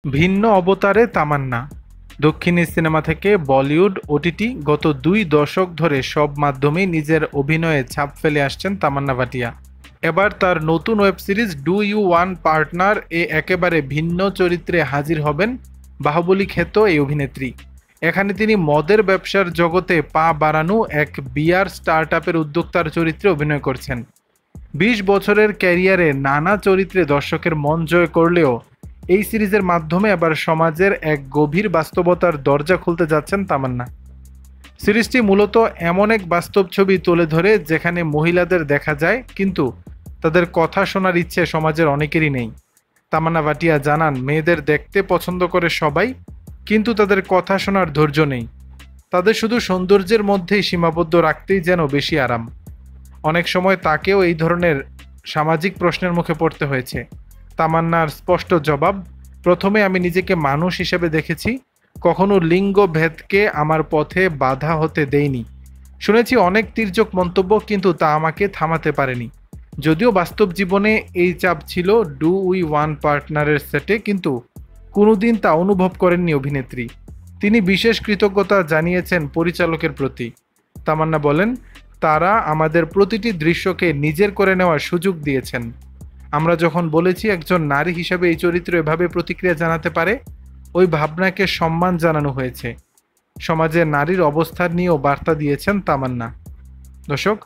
ভিন্ন অবতারে তামান্না। দক্ষিণী সিনেমা থেকে বলিউড ওটিটি গত 2 দশক ধরে সব মাধ্যমেই নিজের অভিনয়ে ছাপ ফেলে আসছেন তামান্না ভাটিয়া। এবার তার নতুন web series do you wanna partner এ একেবারে ভিন্ন চরিত্রে হাজির হবেন বাহুবলী খ্যাত এই অভিনেত্রী। এখানে তিনি মদের ব্যবসার জগতে পা বাড়ানো এক বিয়ার স্টার্টআপের উদ্যোক্তার চরিত্রে অভিনয় করছেন। 20 বছরের ক্যারিয়ারে নানা চরিত্রে দর্শকের মন জয় করলেও এই সিরিজের মাধ্যমে এবার সমাজের এক গভীর বাস্তবতার দরজা খুলতে যাচ্ছেন তামান্না। সিরিজটি মূলত এমন এক বাস্তব ছবি তুলে ধরে যেখানে মহিলাদের দেখা যায়, কিন্তু তাদের কথা শোনার ইচ্ছে সমাজের অনেকেরই নেই। তামান্না ভাটিয়া জানান, মেয়েদের দেখতে পছন্দ করে সবাই, কিন্তু তাদের কথা শোনার ধৈর্য নেই। তাদের শুধু সৌন্দর্যের মধ্যেই সীমাবদ্ধ রাখতেই যেন বেশি আরাম। অনেক সময় তাকেও এই ধরনের সামাজিক প্রশ্নের মুখে পড়তে হয়েছে। তামান্নার স্পষ্ট জবাব, প্রথমে আমি নিজেকে মানুষ হিসেবে দেখেছি, কখনো লিঙ্গ ভেদকে আমার পথে বাধা হতে দেইনি। শুনেছি অনেক তির্যক মন্তব্য, কিন্তু তা আমাকে থামাতে পারেনি। যদিও বাস্তব জীবনে এই চাপ ছিল ডু উই ওয়ান পার্টনারের সেটে, কিন্তু কোনোদিন তা অনুভব করেননি অভিনেত্রী। তিনি বিশেষ কৃতজ্ঞতা জানিয়েছেন পরিচালকের প্রতি। তামান্না বলেন, তারা আমাদের প্রতিটি দৃশ্যকে নিজের করে নেওয়ার সুযোগ দিয়েছেন। আমরা যখন বলেছি একজন নারী হিসেবে এই চরিত্র এভাবে প্রতিক্রিয়া জানাতে পারে, ওই ভাবনাকে সম্মান জানানো হয়েছে। সমাজে নারীর অবস্থান নিয়েও বার্তা দিয়েছেন তামান্না। দর্শক,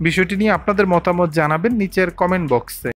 বিষয়টি নিয়ে আপনাদের মতামত জানাবেন নিচের কমেন্ট বক্সে।